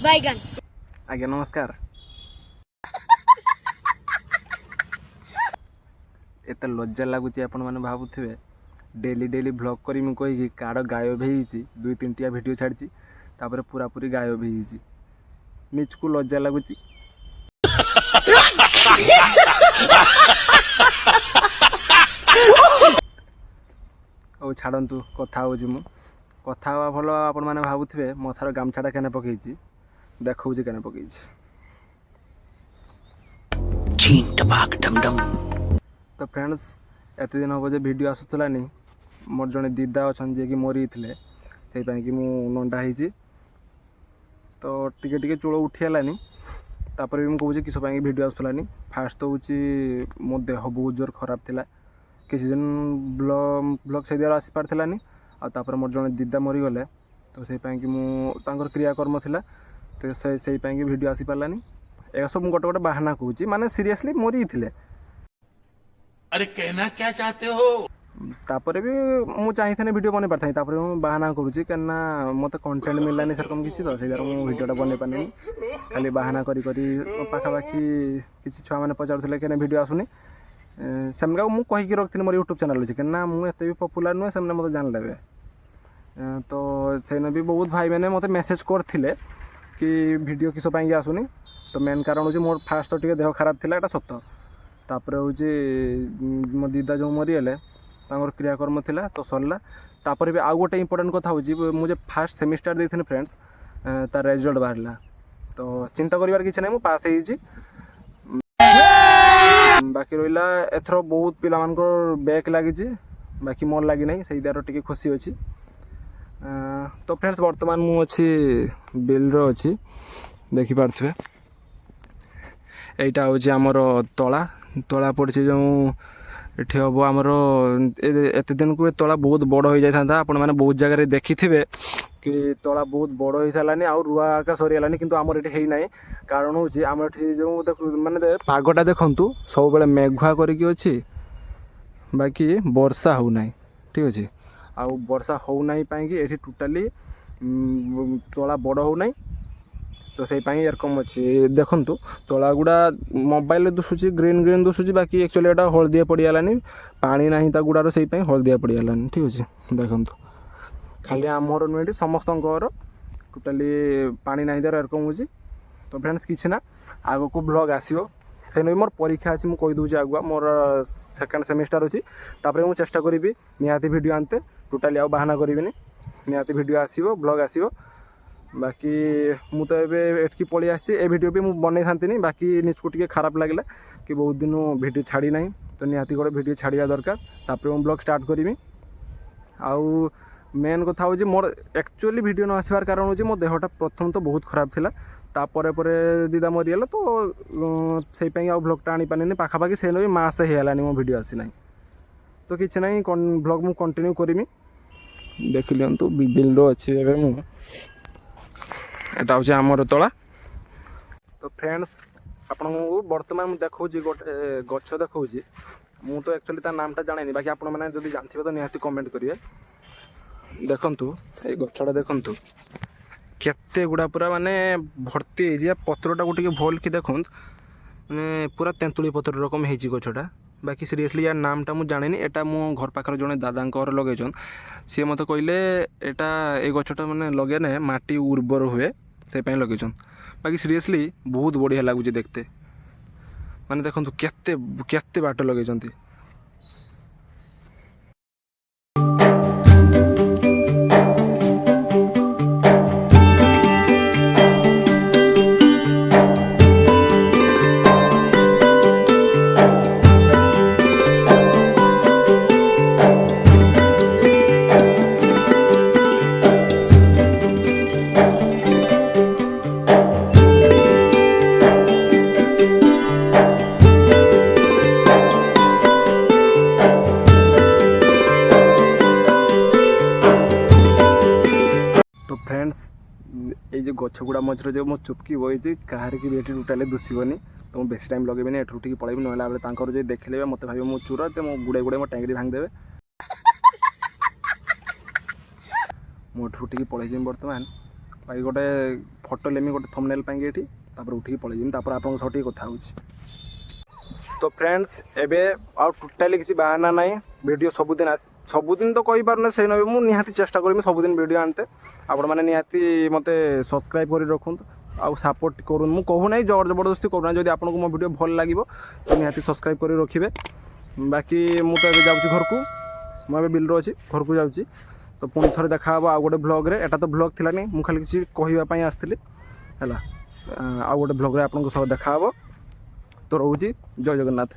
बैगन आज्ञा नमस्कार। एत लज्जा लगुच आपण मैंने भावुवे डेली डेली ब्लॉग करी कहीकि कार्ड गायब हो दुई तीन टिया भिड छाड़ी तापर पूरा पूरी गायब हो निज को लज्जा लगुच। ओ छाड़ू कथा हूँ मु कथा हवा भल आपण मैंने भावुवे मथार गामछाटा केने पकई देखा केने पकई तो फ्रेंड्स एत दिन हम जो वीडियो आसूलानी मोर जड़े दीदा अच्छा जी कि मरी थे से कि नंडा हो तो टिके टिके चूल उठीगलानी तापर भी मुझे किस वीडियो आसूलानी फास्ट तो हूँ मो देह बहुत जोर खराब थिला किसी दिन ब्लॉग से दिवार आसी पार्थिलानी आपर मोर जड़े दीदा मरीगले तो से कि मुझे क्रियाकर्म थिला तो से वीडियो आसी पारानी एक सब गोटे गोटे बाहाना कहूँ माने सीरियसली मरी थे। अरे कहना क्या चाहते हो? तापर भी मुझे चाहिए वीडियो बन पार था मुझे बाहाना करुँची कहीं मत कंटेंट मिललानी सेरकम किसी तो से वीडियोटा बन पारे खाली बाहाना करी पाखापाखि किसी छुआ मैंने पचारूले कहीं वीडियो आसुनी से मुझे कहीकि रखी मोर यूट्यूब चैनल अच्छे कहीं मुझे भी पपुलार नुहे से मत जानले तो से भी बहुत भाई मैंने मत मेसेज करते कि वीडियो किस आसुनी तो मेन कारण हूँ मोर फास्ट तो देह खराब थी एटा सत तापर हूँ मो दीदा जो मरीगले क्रियाकर्म थिला तो सरला तापर भी आउ गोटे इंपोर्टेंट कथा हूँ मुझे फास्ट सेमिस्टर देती फ्रेंड्स तार रिजल्ट बाहरला तो चिंता करिवार किसी ना पास हो बाकी रहा एथर बहुत पिला बैक लगी बाकी मोर लगी ना से दार टे खुशी अच्छी तो फ्रेंड्स बर्तमान मुझे बिल्र अच्छी देखिपे यहाँ हूँ आमर तला तला पड़ी जो ये हम आमर एत दिन को तला बहुत बड़ हो जाता आपण मैंने बहुत जगह देखी थे कि तला बहुत बड़ हो सारानी आ रुआ आका सरीगलानी किंतु आमर ये है ना कारण हूँ आम जो माने पागटा देखु सब बेले मेघुआ करके बाकी वर्षा हो ना ठीक अच्छे आ वर्षा हो ना ये टोटाली तला बड़ हो ना तो से एरकम अच्छी देखु तला गुड़ा मोबाइल दुसुची ग्रीन ग्रीन दुसुची बाकी एक्चुअली एटा हलदिया पड़गलानी पानी ना गुड़ार से हलदिया पड़गलानी ठीक अच्छे देखु खाली आमर नुहे समस्त टोटाली पानी ना द्वारा एरकम हो तो फ्रेंड्स किसी ना आग को ब्लॉग आसो से मोर परीक्षा अच्छी मुझे कहीदे आगुआ मोर सेकेंड सेमिस्टर अच्छी तापर मुझे चेष्टा करी निहाती वीडियो आनते टोटाली आ बाहाना करी निहाती वीडियो आसो ब्लॉग आसो बाकी मु तो एटकी पलि आसी ए वीडियो भी मुझे बनई था बाकी निज को टे खराब लगे कि बहुत दिन वीडियो छाड़ी ना तो निहाती गोटे वीडियो छाड़ा दरकार तापर मुझे ब्लॉग स्टार्ट करी आउ मेन कथा हूँ मोर एक्चुअली वीडियो न आसबार कारण हूँ मो देहटा प्रथम तो बहुत खराब थिला तापर दीदा मरीगला तो से ब्लॉगटा आनी पानी पाखापाखि से भी मास होगलानी मो वीडियो आसी ना तो किसी ना ब्लॉग मुझे कंटिन्यू करी देख लिंतु बिल्डो अच्छी एटा हूँ आमर तला तो फ्रेंड्स आपण बर्तमान देखा गोटे गछ देखा मु तो एक्चुअली ता नामटा जाने बाकी आपण मैंने जब जानते तो निहाती कमेंट करेंगे देखु ये गछटा देखु केते गुड़ा पूरा माने भर्ती है पत्रटा को टे भल कि देखु माने पूरा तेंतुली पत्र रकम है गछटा बाकी सीरियसली यार नामटा मुझे जानी एटा मो घर पाखर जड़े दादा लगे सी मत कहले एटा ये गछटा माने लगे माटी उर्वर हुए से लगे बाकी सीरियसली बहुत बढ़िया लगुच देखते माने देखो केते केते बाट लगे तो फ्रेंड्स ये जो गछगुड़ा मझे जो मो चुपकी बही कहार की भी टोटाली दुसबनी तो मुझे बेसी टाइम लगे एठू उठिक पलैबी ना बेले जो देखले मत भाव मो चूर तो मो गुड़े गुड़े मो टैंगरी भांगदेवे मोठू उठिक पलैजी बर्तमान भाई गोटे ଫଟୋ ନେମି ଗୋଟେ ଥମ୍ବନେଲ୍ ପାଇଁ ଏଠି ତାପରେ ଉଠିକି ପଳେଇ ଯିବି ତାପରେ ଆପଣଙ୍କ ସହ ଟିକେ କଥା ହେଉଛି। ତ ଫ୍ରେଣ୍ଡସ୍ ଏବେ ଆଉ ଟୋଟାଲି କିଛି ବାହାନା ନାହିଁ ଭିଡ଼ିଓ ସବୁଦିନ ତ କହିପାରୁନି ସେଇ ନେବେ ମୁଁ ନିହାତି ଚେଷ୍ଟା କରିବି ସବୁଦିନ ଭିଡ଼ିଓ ଆଣିତେ ଆପଣମାନେ ନିହାତି ମୋତେ ସବସ୍କ୍ରାଇବ୍ କରି ରଖନ୍ତୁ ଆଉ ସପୋର୍ଟ କରନ୍ତୁ ମୁଁ କହୁନାହିଁ ଜବରଦସ୍ତି କରୁନାହିଁ ଯଦି ଆପଣଙ୍କୁ ମୋ ଭିଡ଼ିଓ ଭଲ ଲାଗିବ ତ ନିହାତି ସବସ୍କ୍ରାଇବ୍ କରି ରଖିବେ। ବାକି ମୁଁ ତ ଏବେ ଯାଉଛି ଘରକୁ ମୁଁ ଏବେ ବିଲରେ ଅଛି ଘରକୁ ଯାଉଛି ତ ପୁଣି ଥରେ ଦେଖା ହେବ ଆଉ ଗୋଟେ ବ୍ଲଗ୍ରେ ଏଟା ତ ବ୍ଲଗ୍ ଥିଲାନି ମୁଁ ଖାଲି କିଛି କହିବା ପାଇଁ ଆସିଥିଲି ହେଲା ଆଉ ଗୋଟେ ବ୍ଲଗ୍ରେ ଆପଣଙ୍କ ସହ ଦେଖା ହେବ ତ ରହୁଛି ଜୟ ଜଗନ୍ନାଥ।